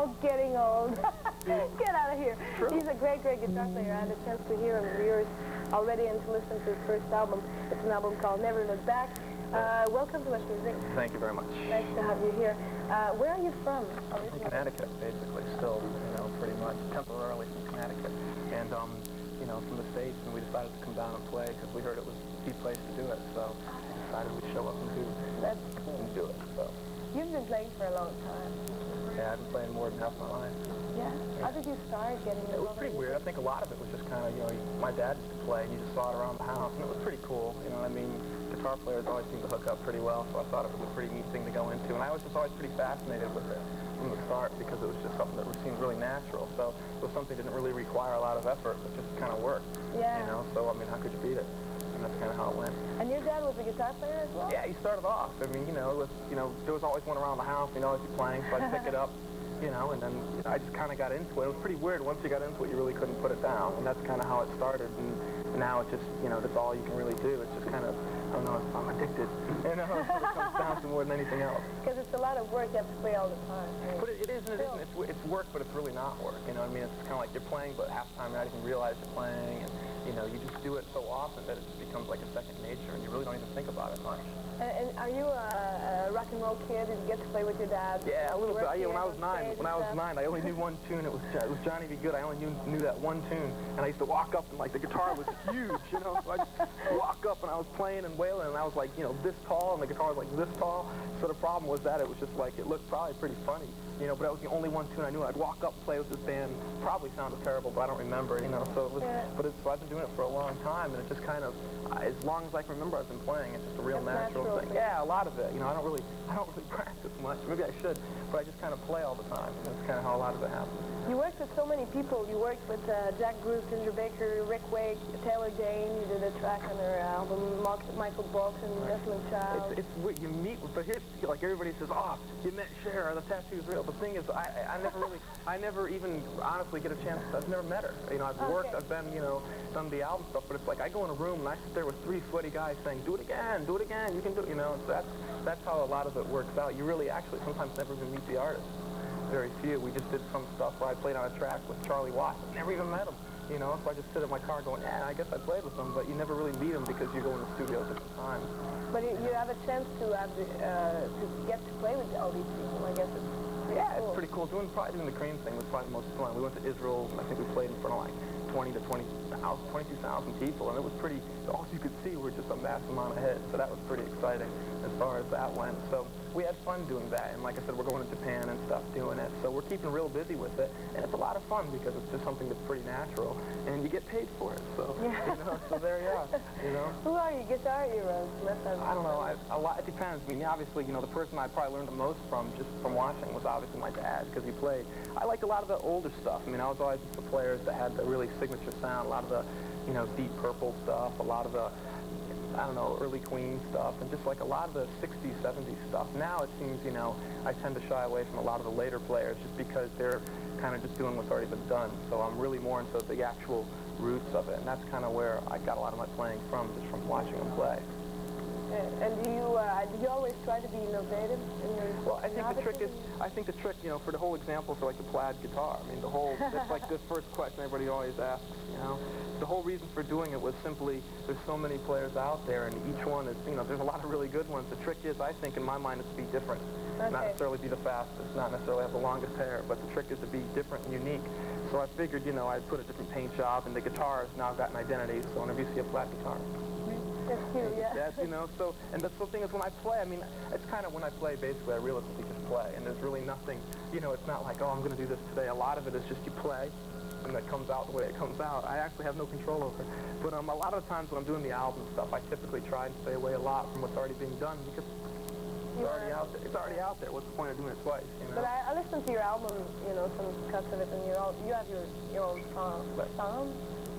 Oh, getting old. Get out of here. True. He's a great, great guitar player. I had a chance to hear him years already and to listen to his first album. It's an album called Never Look Back. Welcome to West Music. Thank you very much. Nice to have you here. Where are you from? I'm from Connecticut, basically, still, pretty much temporarily from Connecticut. And, from the States, and we decided to come down and play because we heard it was the place to do it. So we decided we'd show up and do it. So. You've been playing for a long time. Yeah, I've been playing more than half my life. Yeah? How did you start getting it? It was pretty weird. I think a lot of it was just kind of, my dad used to play, and you just saw it around the house, and it was pretty cool. You know what I mean? Guitar players always seem to hook up pretty well, so I thought it was a pretty neat thing to go into. And I was just always pretty fascinated with it from the start because it was just something that seemed really natural. So it was something that didn't really require a lot of effort, but just kind of worked. Yeah. So, I mean, how could you beat it? And that's kind of how it went. And your dad was a guitar player as well? Yeah, he started off. I mean, there was always one around the house, as you're playing, so I'd pick it up, and then I just kind of got into it. It was pretty weird. Once you got into it, you really couldn't put it down, and that's kind of how it started. And now it's just, that's all you can really do. It's just kind of, I don't know, I'm addicted. It comes down to more than anything else. Because it's a lot of work. You have to play all the time. But it is and it isn't. It's work, but it's really not work. It's kind of like you're playing, but half the time you don't even realize you're playing. And, you just do it so often that it just becomes like a second nature, and you really don't even think about it much. And are you a rock and roll kid? Did you get to play with your dad? Yeah, a little bit. Yeah, when I was 9, I only knew one tune. It was Johnny Be Good. I only knew that one tune, and I used to walk up and the guitar was huge, so I just walk up and I was playing and wailing, and I was like, this tall, and the guitar was like this tall. So the problem was that it was just it looked probably pretty funny, but that was the only one tune I knew. I'd walk up and play with this band. Probably sounded terrible, but I don't remember, So it was, so I've been doing it for a long time, and it just kind of, as long as I can remember, I've been playing. It's just a real natural thing. Yeah, a lot of it. I don't really practice much. Maybe I should, but I just kind of play all the time. And that's kind of how a lot of it happens. You worked with so many people. You worked with Jack Bruce, Ginger Baker, Rick Wake, Taylor Dane. You did a track on their album, Michael Box and Desmond Child. It's what you meet with. But here's everybody says, oh, you met Cher, the tattoo's real. The thing is, I never even honestly get a chance. I've never met her. I've worked, I've been, done the album stuff, but it's like I go in a room and I sit there with 3 sweaty guys saying, do it again, you can do it, So that's how a lot of it works out. You really actually sometimes never even meet the artist. Very few. We just did some stuff where I played on a track with Charlie Watts. Never even met him, So I just sit in my car going, I guess I played with him, but you never really meet him because you go in the studio at different times. But you have a chance to get to play with all these people. I guess it's pretty cool. It's pretty cool. Probably doing the Cream thing was probably the most fun. We went to Israel, and I think we played in front of 22,000 people, and it was pretty, all you could see were just a massive amount of hits, so that was pretty exciting as far as that went. So we had fun doing that, and like I said, we're going to Japan and stuff doing it, so we're keeping real busy with it, and it's a lot of fun because it's just something that's pretty natural, and you get paid for it, so, so there you are, Who are your guitar heroes? I don't know, it depends. Obviously, the person I probably learned the most from, just from watching, was obviously my dad, because he played. I like a lot of the older stuff. I was always into the players that had the really signature sound, a lot of the, Deep Purple stuff, a lot of the, early Queen stuff, and just like a lot of the 60s, 70s stuff. Now it seems, I tend to shy away from a lot of the later players just because they're kind of just doing what's already been done. So I'm really more into the actual roots of it, and that's kind of where I got a lot of my playing from, just from watching them play. And do you always try to be innovative? Well, I think the trick, for the whole example for the Plaid guitar, that's like the first question everybody always asks, The whole reason for doing it was simply, there's so many players out there, and each one is, there's a lot of really good ones. The trick is, I think, in my mind, is to be different. Not necessarily be the fastest, not necessarily have the longest hair, but the trick is to be different and unique. So I figured, I'd put a different paint job, and the guitar has now got an identity, so whenever you see a Plaid guitar. That's cute, yeah. That's, and that's the thing is when I play, it's kind of when I play, basically, I realistically just play, and there's really nothing, it's not like, oh, I'm going to do this today. A lot of it is just you play, and that comes out the way it comes out. I actually have no control over it. But a lot of the times when I'm doing the album stuff, I typically try and stay away a lot from what's already being done, because it's already out there. It's already out there. What's the point of doing it twice, But I listened to your album, some cuts of it, and you have your own sound.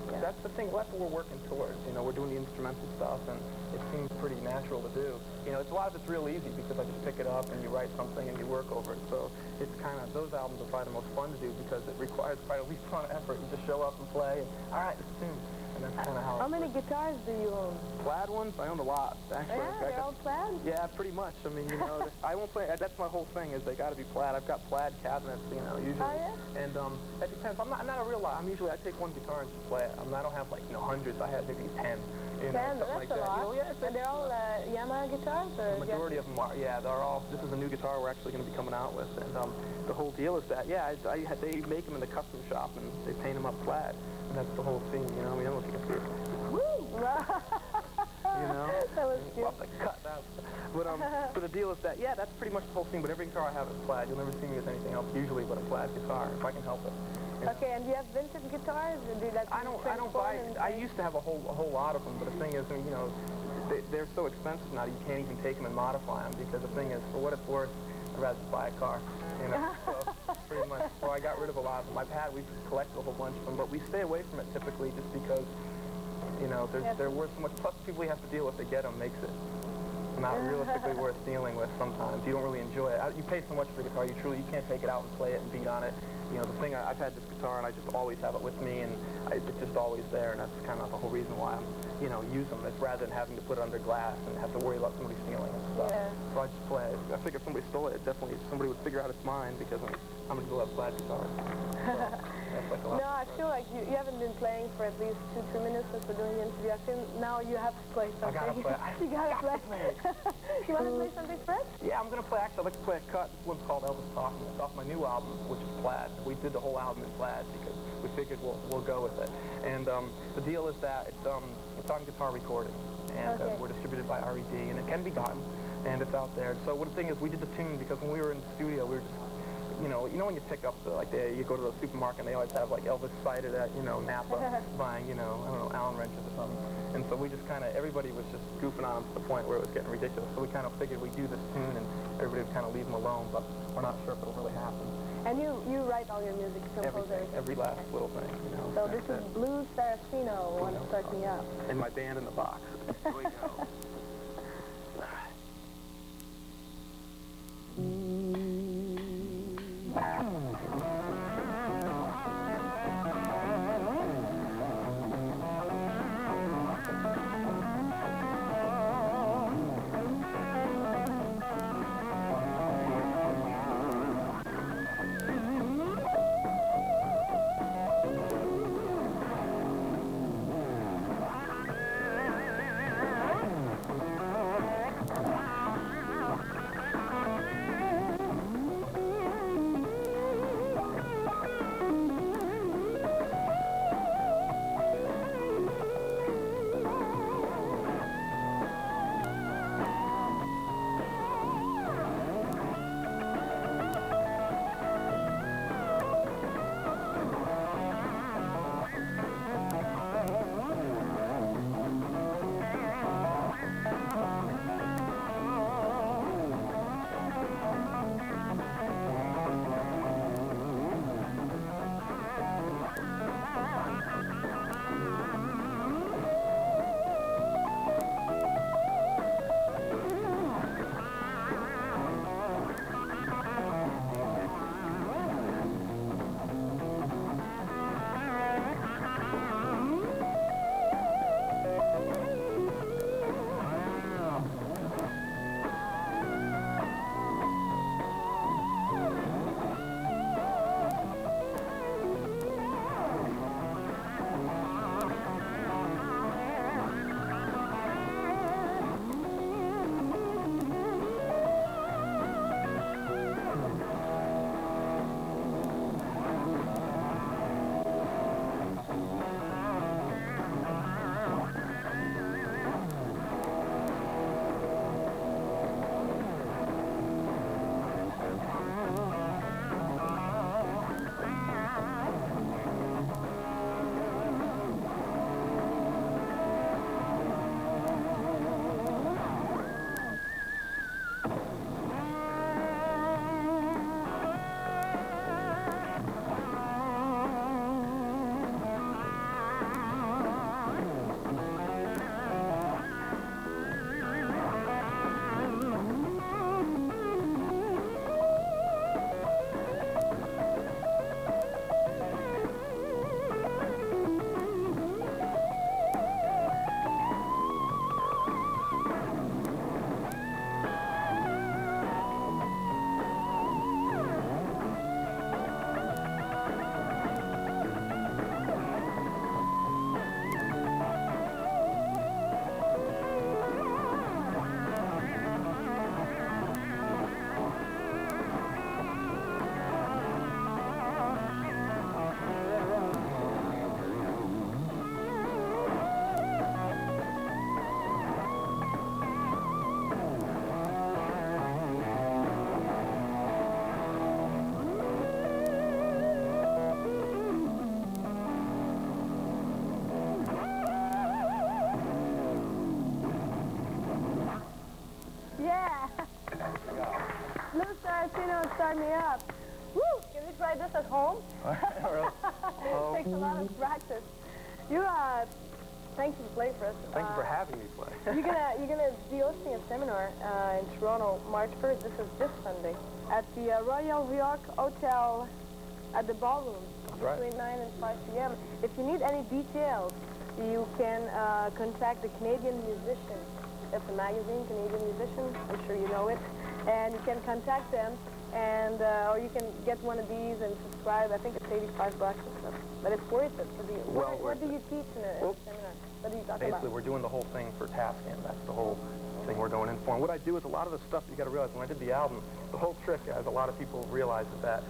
Yeah. That's the thing. That's what we're working towards. We're doing the instrumental stuff, and it seems pretty natural to do. It's a lot of it's real easy because I just pick it up and you write something and you work over it. So it's kind of, those albums are probably the most fun to do because it requires quite a least amount of effort. You just show up and play, and all right, it's a tune. and that's kind of how. How many guitars do you own? Plaid ones? I own a lot. Actually, Yeah, they're all Plaid? Yeah, pretty much. I mean, you know, I won't play. That's my whole thing. Is they got to be Plaid. I've got Plaid cabinets, you know, usually. Oh, yeah? And it depends. I'm not a real lot. I take one guitar and just play it. I don't have like hundreds. I have maybe 10. 10, that's like a that. lot. You know, yeah, and they're all Yamaha guitars? Or the majority of them are, yeah, they're all, this is a new guitar we're actually going to be coming out with, and the whole deal is that, yeah, they make them in the custom shop, and they paint them up Plaid, and that's the whole thing, you know, I mean, I don't think it's weird. Woo! You know? That was cute. We'll have to cut that. But the deal is that, yeah, that's pretty much the whole thing, but every guitar I have is Plaid. You'll never see me with anything else usually but a Plaid guitar, if I can help it. Okay, and do you have vintage guitars? Or do you like I don't buy. I used to have a whole lot of them, but the thing is, you know, they're so expensive now. You can't even take them and modify them because the thing is, for what it's worth, I'd rather just buy a car. You know, so pretty much. So I got rid of a lot of them. We collected a whole bunch of them, but we stay away from it typically just because, you know, they're worth so much. Plus, people you have to deal with to get them makes it not realistically worth dealing with sometimes. You don't really enjoy it. You pay so much for the guitar, you can't take it out and play it and beat on it. You know, the thing, I've had this guitar and I just always have it with me, and it's just always there, and that's kind of the whole reason why I'm, you know, use them. It's rather than having to put it under glass and have to worry about somebody stealing it and stuff. Yeah. So I just play it. I think if somebody stole it, definitely somebody would figure out it's mine because I'm going to go have Plaid guitars. So, that's like a lot. No, I feel like you haven't been playing for at least 2-3 minutes since we're doing the interview. I feel now you have to play something. I gotta play. You gotta play. You want to play something fresh? Yeah, I'm going to play, actually, I'd like to play a cut. This one's called Elvis Talking. It's off my new album, which is Plaid. We did the whole album in Plaid because we figured we'll go with it. And the deal is that it's on Guitar Recording, and we're distributed by RED, and it can be gotten, and it's out there. So what the thing is, we did the tune because when we were in the studio, we were just, you know when you pick up you go to the supermarket and they always have like Elvis cited at Napa buying I don't know, Allen wrenches or something, and so we just kind of everybody was just goofing on him to the point where it was getting ridiculous. So we kind of figured we'd do this tune and everybody would kind of leave him alone, but we're not sure if it'll really happen. And you write all your music, compose everything. Every last little thing, you know. So this is Blues Saraceno, Wanna Start Me Up. And my band in the box. Here we go. practice at home? Takes a lot of practice. You, thank you for playing for us. Thank you for having me play. you're gonna be hosting a seminar in Toronto, March 1st. This is this Sunday at the Royal York Hotel at the ballroom between 9 and 5 p.m. If you need any details, you can contact the Canadian Musician. It's a magazine, Canadian Musician. I'm sure you know it. And you can contact them, and or you can get one of these and subscribe. I think it's $85 or stuff, but it's worth it for the. Well, what do you teach in a seminar? What do you talk Basically, about? we're doing the whole thing for Tascam. That's the whole thing we're going in for. And what I do is a lot of the stuff you got to realize when I did the album, the whole trick, as a lot of people realize, is that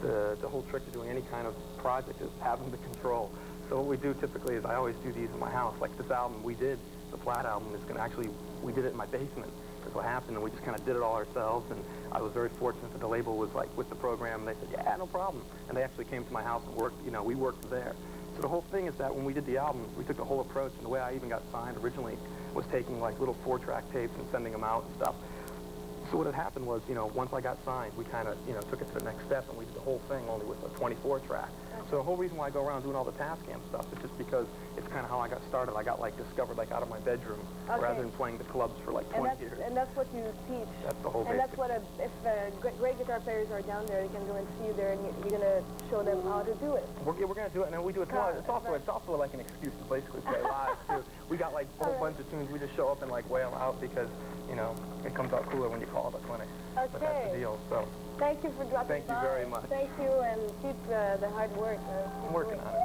the whole trick to doing any kind of project is having the control. So what we do typically is I always do these in my house. Like this album we did, the Plaid album, is going to actually, we did it in my basement. That's what happened, and we just kind of did it all ourselves. And I was very fortunate that the label was like with the program, and they said, yeah, no problem. And they actually came to my house and worked, you know, we worked there. So the whole thing is that when we did the album, we took the whole approach, and the way I even got signed originally was taking like little 4-track tapes and sending them out and stuff. So what had happened was, you know, once I got signed, we kind of, you know, took it to the next step, and we did the whole thing only with a 24-track. So the whole reason why I go around doing all the Tascam stuff is just because it's kind of how I got started. I got like discovered like out of my bedroom rather than playing the clubs for like 20 years. And that's what you teach. That's the whole. And that's what if great guitar players are down there, they can go and see you there, and you're gonna show them how to do it. We're gonna do it, and then we do it tomorrow. It's also like an excuse to basically play live too. We got like a whole bunch of tunes. We just show up and like wail out because you know it comes out cooler when you call it a clinic. Okay. But that's the deal. So. Thank you for dropping by. Thank you very much. Thank you, and keep the hard work. I'm working on it.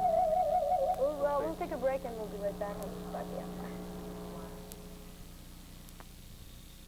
We'll take a break, and we'll be right back.